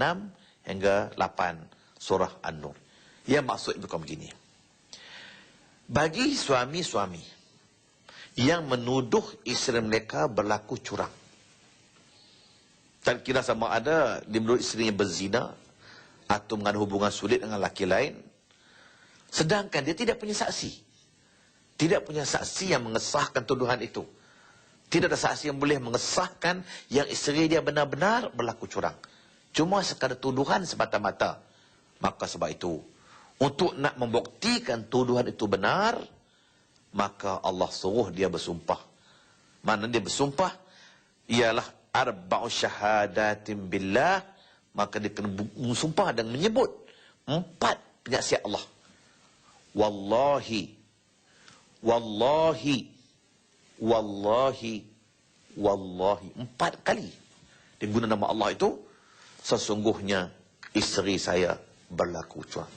6 hingga 8 surah An-Nur. Yang maksud itu begini. Bagi suami-suami yang menuduh isteri mereka berlaku curang, tak kira sama ada dia menuduh isterinya berzina atau mengandung hubungan sulit dengan laki lain, sedangkan dia tidak punya saksi. Tidak punya saksi yang mengesahkan tuduhan itu. Tidak ada saksi yang boleh mengesahkan yang isteri dia benar-benar berlaku curang. Cuma sekadar tuduhan semata-mata. Maka sebab itu, untuk nak membuktikan tuduhan itu benar, maka Allah suruh dia bersumpah. Mana dia bersumpah? Ialah arba'u syahadatin billah. Maka dia kena bersumpah dan menyebut 4 penyaksian Allah. Wallahi, wallahi, wallahi, wallahi. 4 kali dia guna nama Allah itu. Sesungguhnya isteri saya berlaku curang.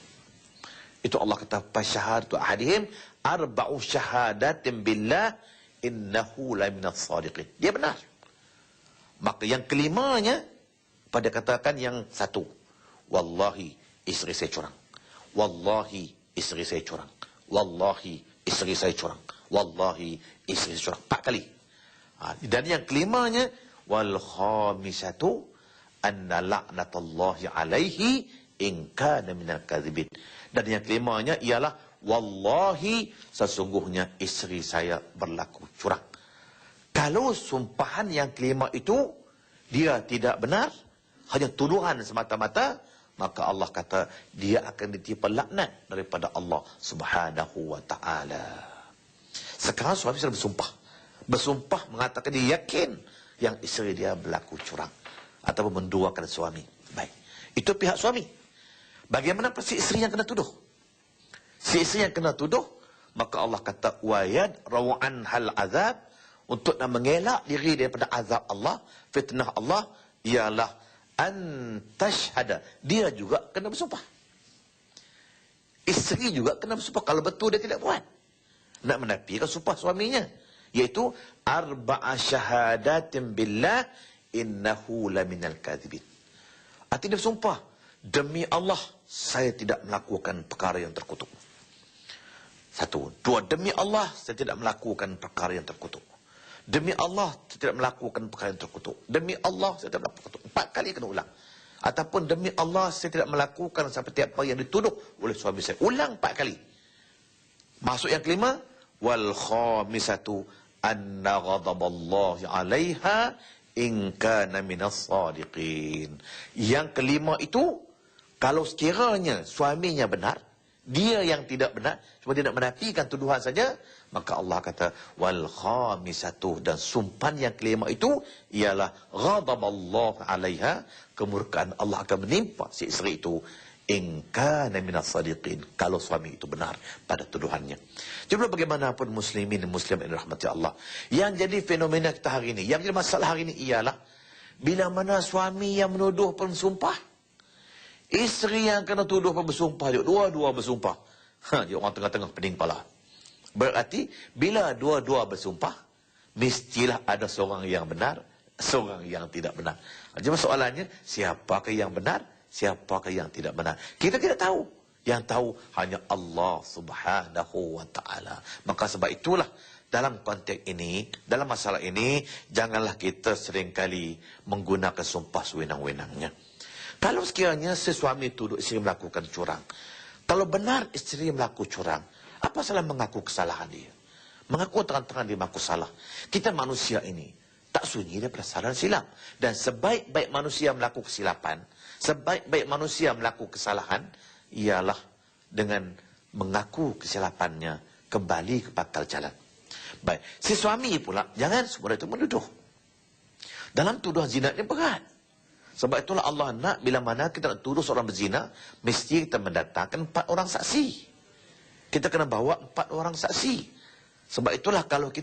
Itu Allah kata fasyahadatu ahadihim arba'u syahadatin billah innahu la minas sadiqin. Dia benar. Maka yang kelimanya pada katakan yang satu, wallahi isteri saya curang, wallahi isteri saya curang, wallahi isteri saya curang, wallahi isteri saya curang. 4 kali. Dan yang kelimanya wal khamisatu anna la'natullahi alaihi in kana minal kadzibin. Dan yang kelimanya ialah wallahi sesungguhnya isteri saya berlaku curang. Kalau sumpahan yang kelima itu dia tidak benar, hanya tuduhan semata-mata, maka Allah kata dia akan ditipu laknat daripada Allah Subhanahu wa taala. Sekarang suami sudah bersumpah. Bersumpah mengatakan dia yakin yang isteri dia berlaku curang ataupun menduakan suami. Baik. Itu pihak suami. Bagaimana si isteri yang kena tuduh? Si isteri yang kena tuduh, maka Allah kata wayad rawan hal azab, untuk nak mengelak diri daripada azab Allah, fitnah Allah, ialah antashhada. Dia juga kena bersumpah. Isteri juga kena bersumpah kalau betul dia tidak buat. Nak menafikan sumpah suaminya, iaitu arba'a syahadatin billah innahu laminal kadzibin. Artinya dia bersumpah, demi Allah saya tidak melakukan perkara yang terkutuk. 1. 2, demi Allah saya tidak melakukan perkara yang terkutuk. Demi Allah saya tidak melakukan perkara yang terkutuk. Demi Allah saya tidak melakukan. 4 kali kena ulang. Ataupun demi Allah saya tidak melakukan seperti apa yang dituduh oleh suami saya. Ulang 4 kali. Masuk yang kelima, wal khamisatu anna ghadaballahi 'alaiha in kana minas sadiqin. Yang kelima itu, kalau sekiranya suaminya benar, dia yang tidak benar, cuma dia nak menafikan tuduhan saja, maka Allah kata wal khamisatu, dan sumpan yang kelima itu ialah ghadaballahu 'alaiha, kemurkaan Allah akan menimpa si isteri itu in kana minas sadiqin, kalau suami itu benar pada tuduhannya. Jadi bagaimanapun muslimin dan muslimat yang dirahmati Allah, yang jadi fenomena kita hari ini, yang jadi masalah hari ini ialah bila mana suami yang menuduh pun sumpah, isteri yang kena tuduh pun bersumpah, dua-dua bersumpah. Dia orang tengah-tengah pening kepala. Berarti bila dua-dua bersumpah, mestilah ada seorang yang benar, seorang yang tidak benar. Cuma soalannya, siapakah yang benar, siapakah yang tidak benar? Kita tidak tahu. Yang tahu hanya Allah Subhanahu wa ta'ala. Maka sebab itulah dalam konteks ini, dalam masalah ini, janganlah kita seringkali menggunakan sumpah sewenang-wenangnya. Kalau sekiranya sesuami tuduh isteri melakukan curang, kalau benar isteri melakukan curang, apa salah mengaku kesalahan dia? Mengaku terang-terang dia mengaku salah. Kita manusia ini tak sunyi daripada salah dan silap. Dan sebaik-baik manusia melakukan kesilapan, sebaik-baik manusia melakukan kesalahan, ialah dengan mengaku kesilapannya, kembali ke bakal jalan. Baik, si suami pula jangan semua itu menuduh. Dalam tuduhan zina ini berat. Sebab itulah Allah nak bila mana kita nak tuduh seorang berzina, mesti kita mendatangkan 4 orang saksi. Kita kena bawa 4 orang saksi. Sebab itulah kalau kita